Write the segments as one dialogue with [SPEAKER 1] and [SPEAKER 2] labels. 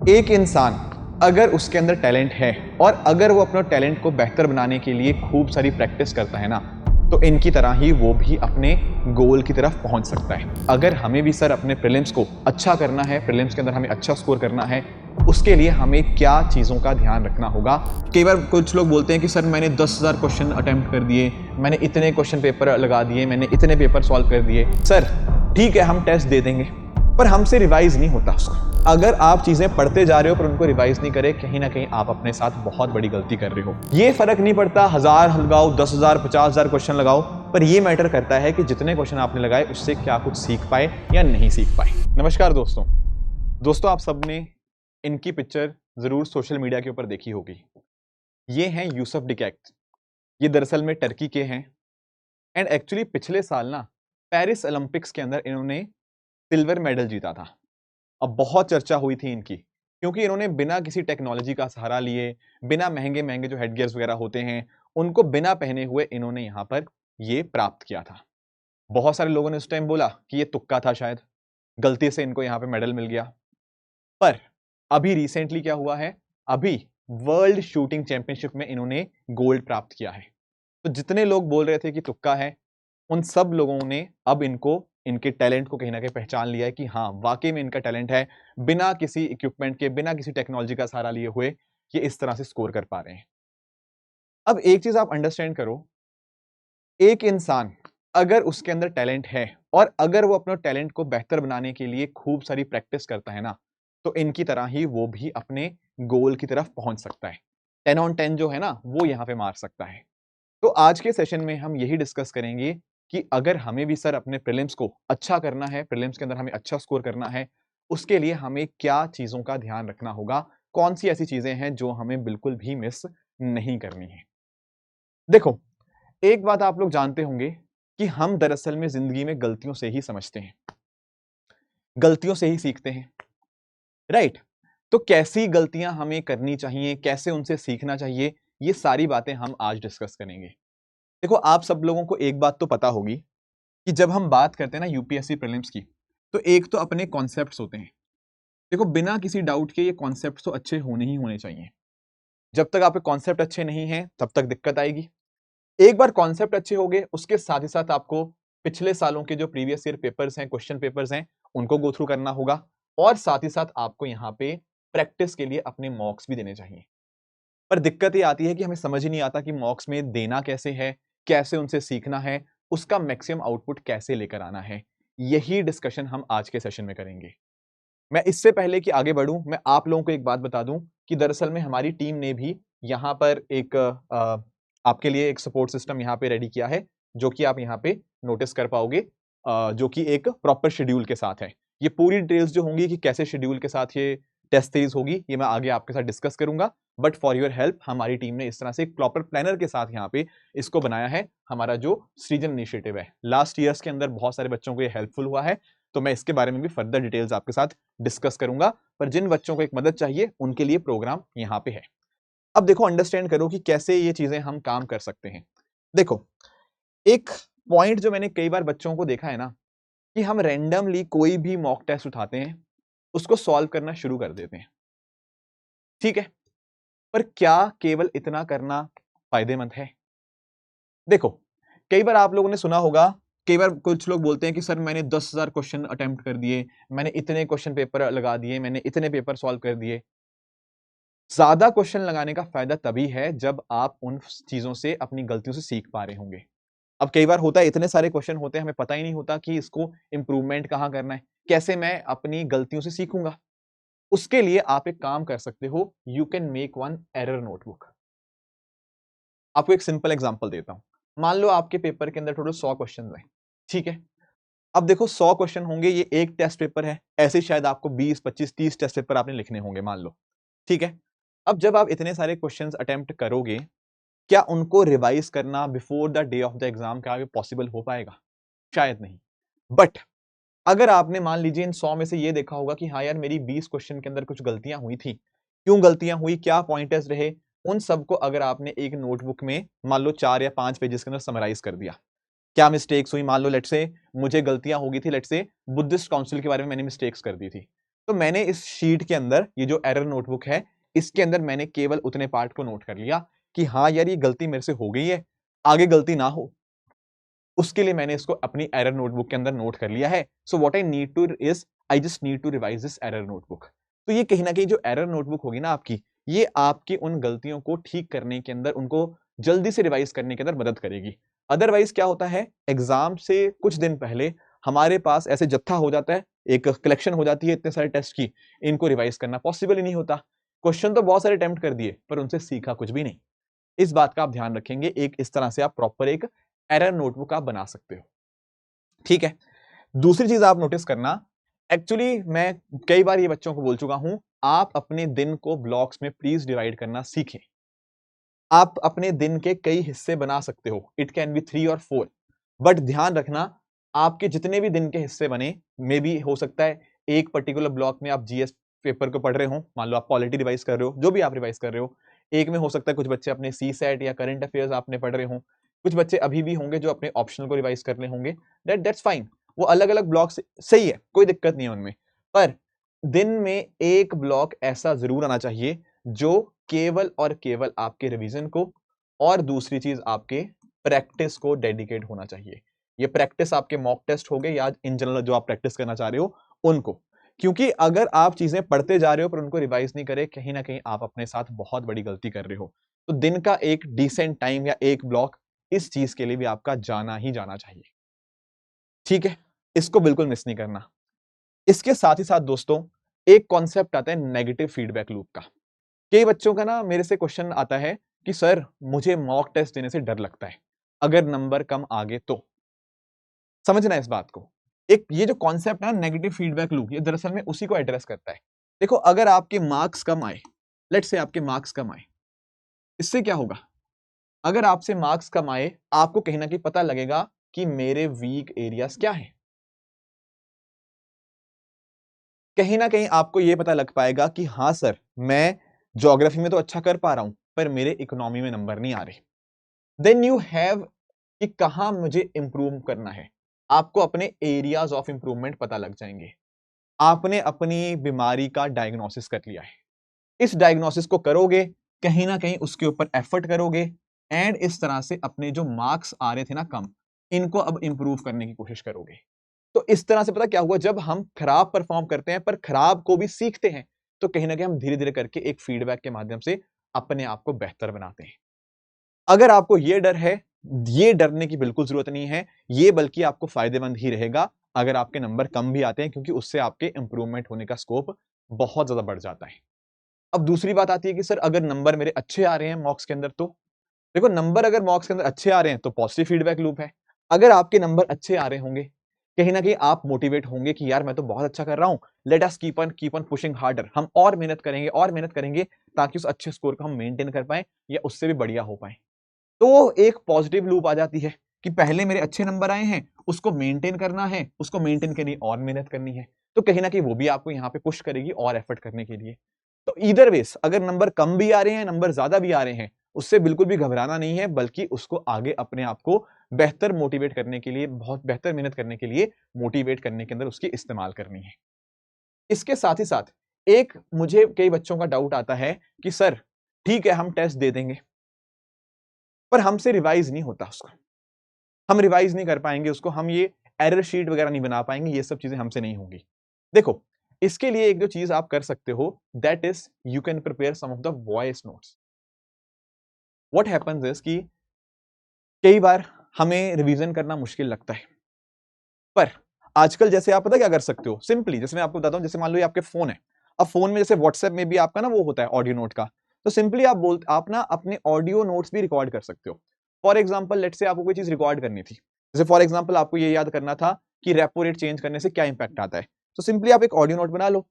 [SPEAKER 1] एक इंसान अगर उसके अंदर टैलेंट है और अगर वो अपने टैलेंट को बेहतर बनाने के लिए खूब सारी प्रैक्टिस करता है ना, तो इनकी तरह ही वो भी अपने गोल की तरफ पहुंच सकता है। अगर हमें भी सर अपने प्रीलिम्स को अच्छा करना है, प्रीलिम्स के अंदर हमें अच्छा स्कोर करना है, उसके लिए हमें क्या चीज़ों का ध्यान रखना होगा। कई बार कुछ लोग बोलते हैं कि सर मैंने 10,000 क्वेश्चन अटेम्प्ट कर दिए, मैंने इतने क्वेश्चन पेपर लगा दिए, मैंने इतने पेपर सॉल्व कर दिए। सर ठीक है, हम टेस्ट दे देंगे, पर हमसे रिवाइज नहीं होता उसका। अगर आप चीजें पढ़ते जा रहे हो पर उनको रिवाइज नहीं करे, कहीं ना कहीं आप अपने साथ बहुत बड़ी गलती कर रहे हो। ये फर्क नहीं पड़ता 1000 लगाओ, 10,000, 50,000 क्वेश्चन लगाओ, पर ये मैटर करता है कि जितने क्वेश्चन आपने लगाए उससे क्या कुछ सीख पाए या नहीं सीख पाए। नमस्कार दोस्तों, आप सबने इनकी पिक्चर जरूर सोशल मीडिया के ऊपर देखी होगी। ये हैं यूसुफ डिकैक्ट। ये दरअसल में टर्की के हैं एंड एक्चुअली पिछले साल ना पेरिस ओलंपिक्स के अंदर इन्होंने सिल्वर मेडल जीता था। अब बहुत चर्चा हुई थी इनकी, क्योंकि इन्होंने बिना किसी टेक्नोलॉजी का सहारा लिए, बिना महंगे महंगे जो हेडगियर्स वगैरह होते हैं उनको बिना पहने हुए इन्होंने यहां पर ये प्राप्त किया था। बहुत सारे लोगों ने उस टाइम बोला कि ये तुक्का था, शायद गलती से इनको यहां पे मेडल मिल गया। पर अभी रिसेंटली क्या हुआ है, अभी वर्ल्ड शूटिंग चैंपियनशिप में इन्होंने गोल्ड प्राप्त किया है। तो जितने लोग बोल रहे थे कि तुक्का है, उन सब लोगों ने अब इनको, इनके टैलेंट को कहीं ना कहीं पहचान लिया है कि हाँ वाकई में इनका टैलेंट है। बिना किसी इक्विपमेंट के, बिना किसी टेक्नोलॉजी का सहारा लिए हुए ये इस तरह से स्कोर कर पा रहे हैं। अब एक चीज आप अंडरस्टैंड करो, एक इंसान अगर उसके अंदर टैलेंट है और अगर वो अपने टैलेंट को बेहतर बनाने के लिए खूब सारी प्रैक्टिस करता है ना, तो इनकी तरह ही वो भी अपने गोल की तरफ पहुंच सकता है। 10 on 10 जो है ना, वो यहां पे मार सकता है। तो आज के सेशन में हम यही डिस्कस करेंगे कि अगर हमें भी सर अपने प्रीलिम्स को अच्छा करना है, प्रीलिम्स के अंदर हमें अच्छा स्कोर करना है, उसके लिए हमें क्या चीजों का ध्यान रखना होगा, कौन सी ऐसी चीजें हैं जो हमें बिल्कुल भी मिस नहीं करनी है। देखो, एक बात आप लोग जानते होंगे कि हम दरअसल में जिंदगी में गलतियों से ही समझते हैं, गलतियों से ही सीखते हैं, राइट? तो कैसी गलतियां हमें करनी चाहिए, कैसे उनसे सीखना चाहिए, ये सारी बातें हम आज डिस्कस करेंगे। देखो, आप सब लोगों को एक बात तो पता होगी कि जब हम बात करते हैं ना यूपीएससी प्रीलिम्स की, तो एक तो अपने कॉन्सेप्ट्स होते हैं। देखो, बिना किसी डाउट के ये कॉन्सेप्ट्स तो अच्छे होने ही होने चाहिए। जब तक आपके कॉन्सेप्ट अच्छे नहीं हैं तब तक दिक्कत आएगी। एक बार कॉन्सेप्ट अच्छे हो गए, उसके साथ ही साथ आपको पिछले सालों के जो प्रीवियस ईयर पेपर्स हैं, क्वेश्चन पेपर्स हैं, उनको गो थ्रू करना होगा, और साथ ही साथ आपको यहाँ पे प्रैक्टिस के लिए अपने मॉक्स भी देने चाहिए। पर दिक्कत ये आती है कि हमें समझ ही नहीं आता कि मॉक्स में देना कैसे है, कैसे उनसे सीखना है, उसका मैक्सिमम आउटपुट कैसे लेकर आना है। यही डिस्कशन हम आज के सेशन में करेंगे। मैं इससे पहले कि आगे बढ़ूं, मैं आप लोगों को एक बात बता दूं कि दरअसल में हमारी टीम ने भी यहाँ पर एक आपके लिए एक सपोर्ट सिस्टम यहाँ पे रेडी किया है, जो कि आप यहाँ पे नोटिस कर पाओगे, जो कि एक प्रॉपर शेड्यूल के साथ है। ये पूरी डिटेल्स जो होंगी कि कैसे शेड्यूल के साथ ये टेस्ट सीरीज होगी, ये मैं आगे आपके साथ डिस्कस करूंगा। बट फॉर योर हेल्प हमारी टीम ने इस तरह से एक प्रॉपर प्लानर के साथ यहाँ पे इसको बनाया है। हमारा जो सृजन इनिशिएटिव है, लास्ट ईयर्स के अंदर बहुत सारे बच्चों को ये हेल्पफुल हुआ है, तो मैं इसके बारे में भी फर्दर डिटेल्स आपके साथ डिस्कस करूंगा। पर जिन बच्चों को एक मदद चाहिए उनके लिए प्रोग्राम यहाँ पे है। अब देखो, अंडरस्टैंड करो कि कैसे ये चीजें हम काम कर सकते हैं। देखो, एक पॉइंट जो मैंने कई बार बच्चों को देखा है ना, कि हम रैंडमली कोई भी मॉक टेस्ट उठाते हैं, उसको सॉल्व करना शुरू कर देते हैं, ठीक है? पर क्या केवल इतना करना फायदेमंद है? देखो, कई बार आप लोगों ने सुना होगा, कई बार कुछ लोग बोलते हैं कि सर मैंने 10,000 क्वेश्चन अटेम्प्ट कर दिए, मैंने इतने क्वेश्चन पेपर लगा दिए, मैंने इतने पेपर सॉल्व कर दिए। ज्यादा क्वेश्चन लगाने का फायदा तभी है जब आप उन चीजों से, अपनी गलतियों से सीख पा रहे होंगे। अब कई बार होता है, इतने सारे क्वेश्चन होते हैं, हमें पता ही नहीं होता कि इसको इंप्रूवमेंट कहां करना है, कैसे मैं अपनी गलतियों से सीखूंगा। उसके लिए आप एक काम कर सकते हो, you can make one error notebook. आपको एक सिंपल एग्जांपल देता हूं। मान लो आपके पेपर के अंदर टोटल 100 क्वेश्चन हैं, ठीक है? अब देखो, 100 क्वेश्चन होंगे, ये एक टेस्ट पेपर है, ऐसे शायद आपको 20, 25, 30 टेस्ट पेपर आपने लिखने होंगे, मान लो, ठीक है? अब जब आप इतने सारे क्वेश्चंस अटेम्प्ट करोगे, क्या उनको रिवाइज करना before the day of the exam क्या पॉसिबल हो पाएगा? शायद नहीं। बट अगर आपने मान लीजिए इन 100 में से ये देखा होगा कि हाँ यार, मेरी 20 क्वेश्चन के अंदर कुछ गलतियां हुई थी, क्यों गलतियां हुई, क्या पॉइंटर्स रहे, उन सबको अगर आपने एक नोटबुक में मान लो 4 या 5 पेजेस के अंदर समराइज कर दिया, क्या मिस्टेक्स हुई, मान लो लेट्स से मुझे गलतियां हो गई थी, लेट्स से बुद्धिस्ट काउंसिल के बारे में मैंने मिस्टेक्स कर दी थी, तो मैंने इस शीट के अंदर ये जो एरर नोटबुक है इसके अंदर मैंने केवल उतने पार्ट को नोट कर लिया कि हाँ यार ये गलती मेरे से हो गई है, आगे गलती ना हो, उसके लिए मैंने इसको अपनी एरर नोटबुक के अंदर नोट कर लिया है। So what I need to is I just need to revise this error notebook. तो ये कहीं ना कहीं जो एरर नोटबुक होगी ना आपकी, ये आपकी उन गलतियों को ठीक करने के अंदर, उनको जल्दी से रिवाइज करने के अंदर मदद करेगी। अदरवाइज क्या होता है, एग्जाम से कुछ दिन पहले हमारे पास ऐसे जत्था हो जाता है, एक कलेक्शन हो जाती है इतने सारे टेस्ट की, इनको रिवाइज करना पॉसिबल ही नहीं होता। क्वेश्चन तो बहुत सारे अटेम्प्ट कर दिए पर उनसे सीखा कुछ भी नहीं। इस बात का आप ध्यान रखेंगे, एक इस तरह से आप प्रॉपर एक एरर नोटबुक आप बना सकते हो। ठीक है, दूसरी चीज आप नोटिस करना, एक्चुअली मैं कई बार ये बच्चों को बोल चुका हूं, आप अपने दिन को ब्लॉक्स में प्लीज डिवाइड करना सीखें। आप अपने दिन के कई हिस्से बना सकते हो, इट कैन बी 3 और 4, बट ध्यान रखना आपके जितने भी दिन के हिस्से बने, मे बी हो सकता है एक पर्टिकुलर ब्लॉक में आप जीएस पेपर को पढ़ रहे हो, मान लो आप पॉलिटी रिवाइज कर रहे हो, जो भी आप रिवाइज कर रहे हो, एक में हो सकता है कुछ बच्चे अपने सी सेट या करंट अफेयर्स आपने पढ़ रहे हो, कुछ बच्चे अभी भी होंगे जो अपने ऑप्शनल को रिवाइज कर रहे होंगे, दैट्स फाइन, वो अलग अलग ब्लॉक सही है, कोई दिक्कत नहीं है उनमें। पर दिन में एक ब्लॉक ऐसा जरूर आना चाहिए जो केवल और केवल आपके रिवीजन को और दूसरी चीज आपके प्रैक्टिस को डेडिकेट होना चाहिए। ये प्रैक्टिस आपके मॉक टेस्ट हो गए या इन जनरल जो आप प्रैक्टिस करना चाह रहे हो उनको, क्योंकि अगर आप चीजें पढ़ते जा रहे हो पर उनको रिवाइज नहीं करे, कहीं ना कहीं आप अपने साथ बहुत बड़ी गलती कर रहे हो। तो दिन का एक डिसेंट टाइम या एक ब्लॉक इस चीज के लिए भी आपका जाना ही जाना चाहिए। ठीक है, इसको बिल्कुल मिस नहीं करना। इसके साथ ही साथ दोस्तों एक कॉन्सेप्ट आता है नेगेटिव फीडबैक लूप का। कई बच्चों का ना मेरे से क्वेश्चन आता है कि सर मुझे मॉक टेस्ट देने से डर लगता है, अगर नंबर कम आ गए तो। समझना इस बात को, एक ये जो कॉन्सेप्ट है नेगेटिव फीडबैक लूप, ये दरअसल में उसी को एड्रेस करता है। देखो अगर आपके मार्क्स कम आए, लेट्स से आपके मार्क्स कम आए, इससे क्या होगा, अगर आपसे मार्क्स कम आए आपको कहीं ना कहीं पता लगेगा कि मेरे वीक एरियाज क्या हैं। कहीं ना कहीं आपको यह पता लग पाएगा कि हाँ सर मैं ज्योग्राफी में तो अच्छा कर पा रहा हूं पर मेरे इकोनॉमी में नंबर नहीं आ रहे। देन यू हैव कि कहां मुझे इंप्रूव करना है, आपको अपने एरियाज ऑफ इंप्रूवमेंट पता लग जाएंगे। आपने अपनी बीमारी का डायग्नोसिस कर लिया है, इस डायग्नोसिस को करोगे, कहीं ना कहीं उसके ऊपर एफर्ट करोगे एंड इस तरह से अपने जो मार्क्स आ रहे थे ना कम, इनको अब इंप्रूव करने की कोशिश करोगे। तो इस तरह से पता क्या हुआ, जब हम खराब परफॉर्म करते हैं पर खराब को भी सीखते हैं, तो कहीं ना कहीं हम धीरे धीरे करके एक फीडबैक के माध्यम से अपने आप को बेहतर बनाते हैं। अगर आपको ये डर है, ये डरने की बिल्कुल जरूरत नहीं है, ये बल्कि आपको फायदेमंद ही रहेगा अगर आपके नंबर कम भी आते हैं, क्योंकि उससे आपके इंप्रूवमेंट होने का स्कोप बहुत ज्यादा बढ़ जाता है। अब दूसरी बात आती है कि सर अगर नंबर मेरे अच्छे आ रहे हैं मॉक्स के अंदर, तो देखो नंबर अगर मॉक्स के अंदर अच्छे आ रहे हैं तो पॉजिटिव फीडबैक लूप है। अगर आपके नंबर अच्छे आ रहे होंगे, कहीं ना कहीं आप मोटिवेट होंगे कि यार मैं तो बहुत अच्छा कर रहा हूं, let us keep on pushing harder, हम और मेहनत करेंगे ताकि उस अच्छे स्कोर को हम मेंटेन कर पाए या उससे भी बढ़िया हो पाए। तो एक पॉजिटिव लूप आ जाती है कि पहले मेरे अच्छे नंबर आए हैं, उसको मेंटेन करना है, उसको मेंटेन करने और मेहनत करनी है, तो कहीं ना कहीं वो भी आपको यहाँ पे पुश करेगी और एफर्ट करने के लिए। तो ईदर वेज अगर नंबर कम भी आ रहे हैं, नंबर ज्यादा भी आ रहे हैं, उससे बिल्कुल भी घबराना नहीं है, बल्कि उसको आगे अपने आप को बेहतर मोटिवेट करने के लिए, बहुत बेहतर मेहनत करने के लिए मोटिवेट करने के अंदर उसकी इस्तेमाल करनी है। इसके साथ ही साथ एक मुझे कई बच्चों का डाउट आता है कि सर ठीक है हम टेस्ट दे देंगे पर हमसे रिवाइज नहीं होता उसको, हम रिवाइज नहीं कर पाएंगे उसको, हम ये एरर शीट वगैरह नहीं बना पाएंगे, ये सब चीजें हमसे नहीं होंगी। देखो इसके लिए एक जो चीज आप कर सकते हो that is you can prepare some of the voice notes. What happens is कि कई बार हमें रिवीजन करना मुश्किल लगता है, पर आजकल जैसे आप पता क्या कर सकते हो, सिंपली जैसे मैं आपको बताता हूं, जैसे मान लो ये आपके फोन है, अब फोन में जैसे व्हाट्सएप में भी आपका ना वो होता है ऑडियो नोट का, तो सिंपली आप ना अपने ऑडियो नोट्स भी रिकॉर्ड कर सकते हो। फॉर एग्जाम्पल लेट से आपको कोई चीज रिकॉर्ड करनी थी, जैसे फॉर एग्जाम्पल आपको ये याद करना था कि रेपो रेट चेंज करने से क्या इंपैक्ट आता है, तो सिंपली आप एक ऑडियो नोट बना लो,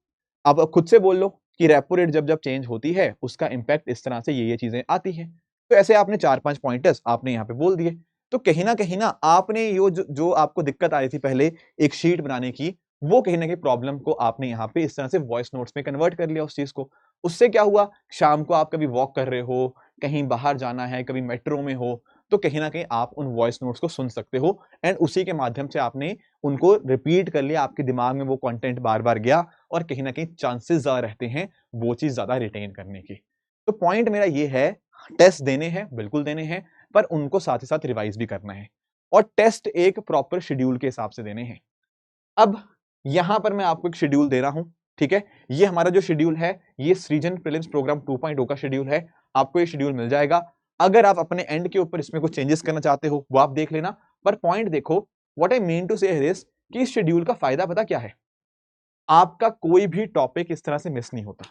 [SPEAKER 1] आप खुद से बोल लो कि रेपो रेट जब जब चेंज होती है उसका इंपैक्ट इस तरह से ये चीजें आती है। तो ऐसे आपने 4-5 पॉइंटर्स आपने यहाँ पे बोल दिए, तो कहीं ना आपने ये जो आपको दिक्कत आ रही थी पहले एक शीट बनाने की, वो कहीं ना कहीं प्रॉब्लम को आपने यहाँ पे इस तरह से वॉइस नोट्स में कन्वर्ट कर लिया उस चीज को। उससे क्या हुआ, शाम को आप कभी वॉक कर रहे हो, कहीं बाहर जाना है, कभी मेट्रो में हो, तो कहीं ना कहीं आप उन वॉइस नोट्स को सुन सकते हो एंड उसी के माध्यम से आपने उनको रिपीट कर लिया, आपके दिमाग में वो कंटेंट बार बार गया और कहीं ना कहीं चांसेस ज्यादा रहते हैं वो चीज ज्यादा रिटेन करने की। तो पॉइंट मेरा ये है, टेस्ट देने हैं, बिल्कुल देने हैं, पर उनको साथ ही साथ रिवाइज भी करना है और टेस्ट एक प्रॉपर शेड्यूल के हिसाब से देने हैं। अब यहां पर मैं आपको एक शेड्यूल दे रहा हूं, ठीक है। ये हमारा जो शेड्यूल है ये सृजन प्रीलिम्स प्रोग्राम 2.0 का शेड्यूल है। आपको ये शेड्यूल मिल जाएगा। अगर आप अपने एंड के ऊपर इसमें कुछ चेंजेस करना चाहते हो वो आप देख लेना, पर पॉइंट देखो, व्हाट आई मीन टू से हियर इज कि इस शेड्यूल का फायदा पता क्या है, आपका कोई भी टॉपिक इस तरह से मिस नहीं होता।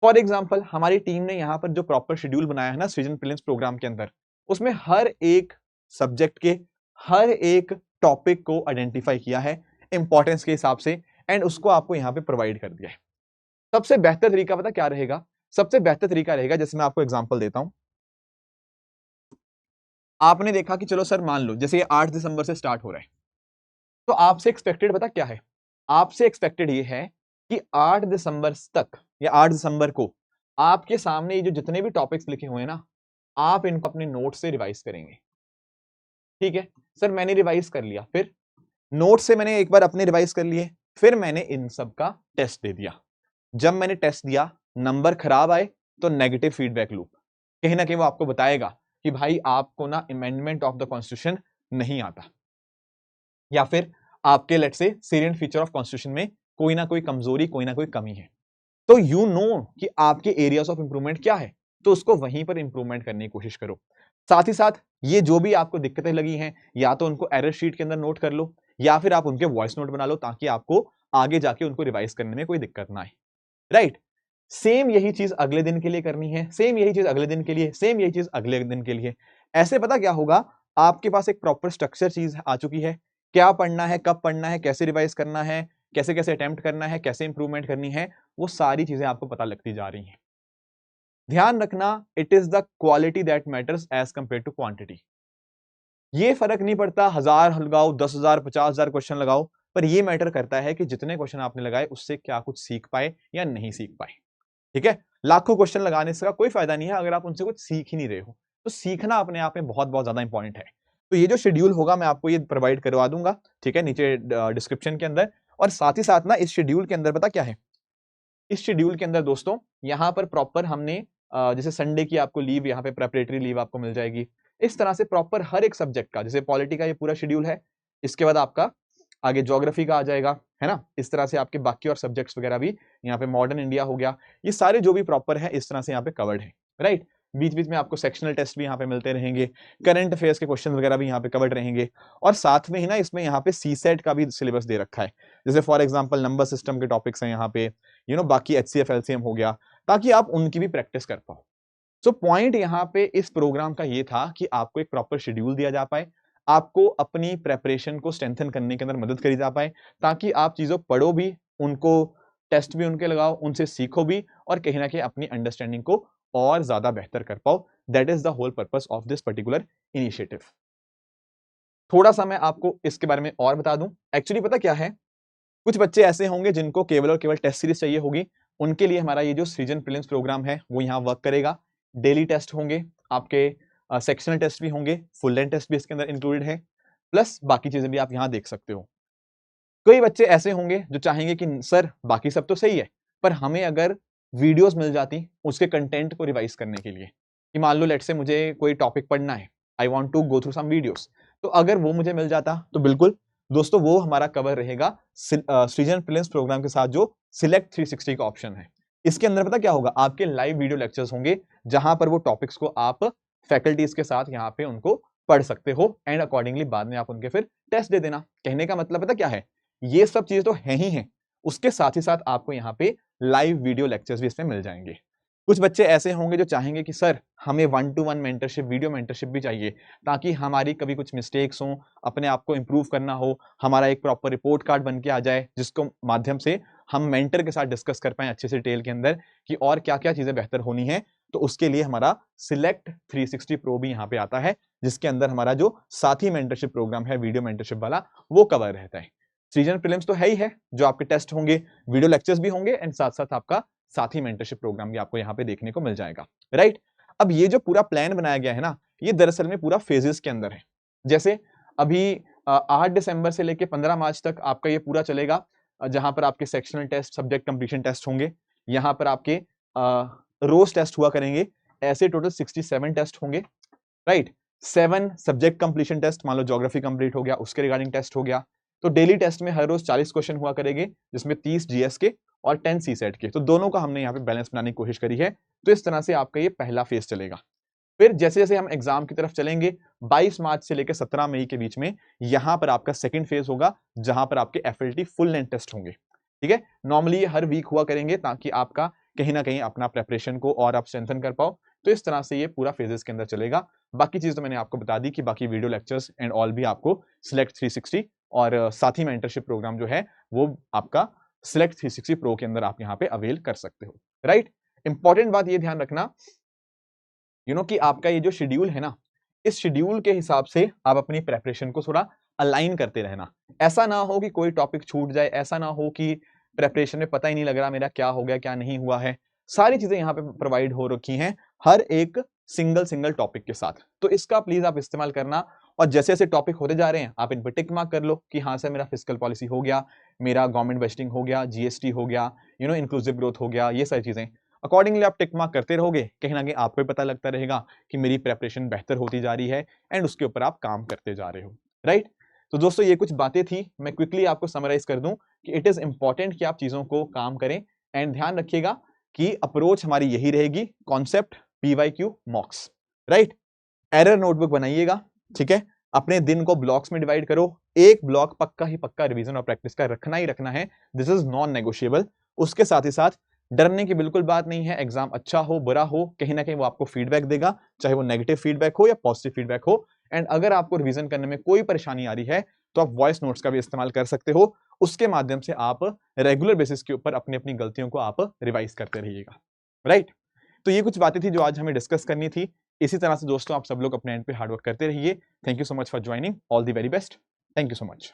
[SPEAKER 1] फॉर एग्जाम्पल हमारी टीम ने यहां पर जो प्रॉपर शेड्यूल बनाया है ना सृजन प्रीलिम्स प्रोग्राम के अंदर, उसमें हर एक सब्जेक्ट के हर एक टॉपिक को आइडेंटिफाई किया है इंपॉर्टेंस के हिसाब से एंड उसको आपको यहां पे प्रोवाइड कर दिया है। सबसे बेहतर तरीका पता क्या रहेगा, सबसे बेहतर तरीका रहेगा, जैसे मैं आपको एग्जांपल देता हूं। आपने देखा कि चलो सर मान लो जैसे ये 8 दिसंबर से स्टार्ट हो रहा है, तो आपसे एक्सपेक्टेड पता क्या है, आपसे एक्सपेक्टेड ये है कि 8 दिसंबर तक या 8 दिसंबर को आपके सामने ये जो जितने भी टॉपिक्स लिखे हुए हैं ना, आप इनको अपने नोट से रिवाइज करेंगे। ठीक है सर, मैंने रिवाइज कर लिया, फिर नोट से मैंने एक बार अपने रिवाइज कर लिए, फिर मैंने इन सब का टेस्ट दे दिया। जब मैंने टेस्ट दिया, नंबर खराब आए तो नेगेटिव फीडबैक लूप, कहीं ना कहीं वो आपको बताएगा कि भाई आपको ना अमेंडमेंट ऑफ द कॉन्स्टिट्यूशन नहीं आता, या फिर आपके लेट से सेलिएंट फीचर ऑफ कॉन्स्टिट्यूशन में कोई ना कोई कमजोरी, कोई ना कोई कमी है। तो यू नो कि आपके एरियाज ऑफ इंप्रूवमेंट क्या है, तो उसको वहीं पर इंप्रूवमेंट करने की कोशिश करो। साथ ही साथ ये जो भी आपको दिक्कतें लगी हैं, या तो उनको एरर शीट के अंदर नोट कर लो या फिर आप उनके वॉइस नोट बना लो, ताकि आपको आगे जाके उनको रिवाइज करने में कोई दिक्कत ना आए। राइट, सेम यही चीज अगले दिन के लिए करनी है, सेम यही चीज अगले दिन के लिए, सेम यही चीज अगले दिन के लिए। ऐसे पता क्या होगा, आपके पास एक प्रॉपर स्ट्रक्चर चीज आ चुकी है, क्या पढ़ना है, कब पढ़ना है, कैसे रिवाइज करना है, कैसे कैसे अटेम्प्ट करना है, कैसे इंप्रूवमेंट करनी है, वो सारी चीजें आपको पता लगती जा रही हैं। ध्यान रखना, it is the quality that matters as compare to quantity. ये फर्क नहीं पड़ता 1000 लगाओ, 10,000, 50,000 क्वेश्चन लगाओ, पर ये मैटर करता है कि जितने क्वेश्चन आपने लगाए उससे क्या कुछ सीख पाए या नहीं सीख पाए। ठीक है, लाखों क्वेश्चन लगाने से का कोई फायदा नहीं है अगर आप उनसे कुछ सीख ही नहीं रहे हो। तो सीखना अपने आप में बहुत बहुत ज्यादा इंपॉर्टेंट है। तो ये जो शेड्यूल होगा मैं आपको ये प्रोवाइड करवा दूंगा, ठीक है, नीचे डिस्क्रिप्शन के अंदर। और साथ ही साथ ना इस शेड्यूल के अंदर पता क्या है, इस शेड्यूल के अंदर दोस्तों यहाँ पर प्रॉपर हमने जैसे संडे की आपको लीव, यहाँ पे प्रेपरेटरी लीव आपको मिल जाएगी। इस तरह से प्रॉपर हर एक सब्जेक्ट का, जैसे पॉलिटी का ये पूरा शेड्यूल है, इसके बाद आपका आगे ज्योग्राफी का आ जाएगा, है ना। इस तरह से आपके बाकी और सब्जेक्ट्स वगैरह भी, यहाँ पे मॉडर्न इंडिया हो गया, ये सारे जो भी प्रॉपर है इस तरह से यहाँ पे कवर्ड है। राइट, बीच बीच में आपको सेक्शनल टेस्ट भी यहाँ पे मिलते रहेंगे, करंट अफेयर्स के क्वेश्चन वगैरह भी यहाँ पे कवर्ड रहेंगे, और साथ में ही ना इसमें यहाँ पे सीसेट का भी सिलेबस दे रखा है। जैसे फॉर एग्जांपल नंबर सिस्टम के टॉपिक्स हैं यहाँ पे, बाकी एचसीएफ एलसीएम हो गया, ताकि आप उनकी भी प्रैक्टिस कर पाओ। सो पॉइंट यहाँ पे इस प्रोग्राम का ये था कि आपको एक प्रॉपर शेड्यूल दिया जा पाए, आपको अपनी प्रेपरेशन को स्ट्रेंथन करने के अंदर मदद करी जा पाए, ताकि आप चीजों पढ़ो भी, उनको टेस्ट भी उनके लगाओ, उनसे सीखो भी, और कहीं ना कहीं अपनी अंडरस्टैंडिंग को और ज्यादा बेहतर कर पाओ। That is the whole purpose of this particular initiative. थोड़ा सा मैं आपको इसके बारे में और बता दूं। एक्चुअली पता क्या है, कुछ बच्चे ऐसे होंगे जिनको केवल और केवल टेस्ट सीरीज चाहिए होगी, उनके लिए हमारा ये जो सृजन प्रीलिम्स प्रोग्राम है वो यहाँ वर्क करेगा। डेली टेस्ट होंगे आपके, सेक्शनल टेस्ट भी होंगे, फुल लेंथ टेस्ट भी इसके अंदर इंक्लूडेड है, प्लस बाकी चीजें भी आप यहाँ देख सकते हो। कई बच्चे ऐसे होंगे जो चाहेंगे कि सर बाकी सब तो सही है, पर हमें अगर वीडियोस मिल जाती उसके कंटेंट को रिवाइज करने के लिए, कि मान लो लेट से मुझे कोई टॉपिक पढ़ना है, I want to go through some videos, तो अगर वो मुझे मिल जाता तो बिल्कुल दोस्तों वो हमारा कवर रहेगा सृजन प्रीलिम्स प्रोग्राम के साथ जो सिलेक्ट 360 का ऑप्शन है। इसके अंदर पता क्या होगा, आपके लाइव वीडियो लेक्चर्स होंगे, जहां पर वो टॉपिक्स को आप फैकल्टीज के साथ यहाँ पे उनको पढ़ सकते हो, एंड अकॉर्डिंगली बाद में आप उनके फिर टेस्ट दे देना। कहने का मतलब पता क्या है, ये सब चीजें तो है ही हैं, उसके साथ ही साथ आपको यहाँ पे लाइव वीडियो लेक्चर्स भी इसमें मिल जाएंगे। कुछ बच्चे ऐसे होंगे जो चाहेंगे कि सर हमें 1-to-1 मेंटरशिप, वीडियो मेंटरशिप भी चाहिए, ताकि हमारी कभी कुछ मिस्टेक्स हो, अपने आप को इंप्रूव करना हो, हमारा एक प्रॉपर रिपोर्ट कार्ड बन के आ जाए, जिसको माध्यम से हम मेंटर के साथ डिस्कस कर पाए अच्छे से डिटेल के अंदर कि और क्या क्या चीजें बेहतर होनी है। तो उसके लिए हमारा सिलेक्ट 360 प्रो भी यहाँ पे आता है, जिसके अंदर हमारा जो साथी मेंटरशिप प्रोग्राम है वीडियो मेंटरशिप वाला, वो कवर रहता है। सृजन प्रीलिम्स तो है ही है, जो आपके टेस्ट होंगे, वीडियो लेक्चर्स भी होंगे, एंड साथ साथ आपका साथी मेंटरशिप प्रोग्राम भी आपको यहाँ पे देखने को मिल जाएगा। राइट, अब ये जो पूरा प्लान बनाया गया है ना, ये दरअसल में पूरा फेजेस के अंदर है। जैसे अभी 8 दिसंबर से लेकर 15 मार्च तक आपका ये पूरा चलेगा, जहां पर आपके sectional test, subject completion test होंगे, यहाँ पर आपके रोज टेस्ट हुआ करेंगे, ऐसे टोटल 67 टेस्ट होंगे, राइट। 7 सब्जेक्ट कंप्लीशन टेस्ट, मान लो ज्योग्राफी कंप्लीट हो गया, उसके रिगार्डिंग टेस्ट हो गया। तो डेली टेस्ट में हर रोज 40 क्वेश्चन हुआ करेंगे, जिसमें 30 जीएस के और 10 सीसेट के। तो दोनों का हमने यहाँ पे बैलेंस बनाने की कोशिश करी है। तो इस तरह से आपका ये पहला फेज चलेगा। फिर जैसे जैसे हम एग्जाम की तरफ चलेंगे, 22 मार्च से लेकर 17 मई के बीच में यहां पर आपका सेकंड फेज होगा, जहां पर आपके एफएलटी फुल लेंथ टेस्ट होंगे, ठीक है। नॉर्मली ये हर वीक हुआ करेंगे, ताकि आपका कहीं ना कहीं अपना प्रेपरेशन को और आप स्ट्रेंथन कर पाओ। तो इस तरह से ये पूरा फेजेस के अंदर चलेगा। बाकी चीज तो मैंने आपको बता दी कि बाकी वीडियो लेक्चर्स एंड ऑल भी आपको सिलेक्ट 360 और साथ ही मेंटरशिप प्रोग्राम जो है वो आपका सिलेक्ट 360 प्रो के अंदर आप यहाँ पे अवेल कर सकते हो, राइट। इंपॉर्टेंट बात ये ध्यान रखना कि आपका ये जो शेड्यूल है ना, इस शेड्यूल के हिसाब से आप अपनी प्रेपरेशन को थोड़ा अलाइन करते रहना। ऐसा ना हो कि कोई टॉपिक छूट जाए, ऐसा ना हो कि प्रेपरेशन में पता ही नहीं लग रहा मेरा क्या हो गया क्या नहीं हुआ है। सारी चीजें यहाँ पे प्रोवाइड हो रखी हैं, हर एक सिंगल टॉपिक के साथ। तो इसका प्लीज आप इस्तेमाल करना, और जैसे जैसे टॉपिक होते जा रहे हैं आप इन पर टिक मार्क कर लो कि हाँ सर मेरा फिस्कल पॉलिसी हो गया, मेरा गवर्नमेंट बजटिंग हो गया, जीएसटी हो गया, इंक्लूसिव ग्रोथ हो गया, ये सारी चीजें अकॉर्डिंगली आप टिक मार्क करते रहोगे, कहीं ना कहीं आपको भी पता लगता रहेगा कि मेरी प्रेपरेशन बेहतर होती जा रही है एंड उसके ऊपर आप काम करते जा रहे हो, राइट। तो दोस्तों ये कुछ बातें थी, मैं क्विकली आपको समराइज कर दूं कि इट इज इंपॉर्टेंट कि आप चीजों को काम करें एंड ध्यान रखिएगा कि अप्रोच हमारी यही रहेगी, concept, PYQ, मॉक्स, right. Error notebook बनाइएगा, ठीक है। अपने दिन को ब्लॉक्स में डिवाइड करो, एक ब्लॉक पक्का ही पक्का रिवीजन और प्रैक्टिस का रखना ही रखना है, दिस इज नॉन नेगोशिएबल। उसके साथ ही साथ डरने की बिल्कुल बात नहीं है, एग्जाम अच्छा हो बुरा हो कहीं ना कहीं वो आपको फीडबैक देगा, चाहे वो नेगेटिव फीडबैक हो या पॉजिटिव फीडबैक हो। एंड अगर आपको रिवीजन करने में कोई परेशानी आ रही है तो आप वॉइस नोट्स का भी इस्तेमाल कर सकते हो, उसके माध्यम से आप रेगुलर बेसिस के ऊपर अपनी अपनी गलतियों को आप रिवाइज करते रहिएगा, राइट। तो ये कुछ बातें थी जो आज हमें डिस्कस करनी थी। इसी तरह से दोस्तों आप सब लोग अपने एंड पे हार्डवर्क करते रहिए। Thank you so much for joining, all the very best, thank you so much.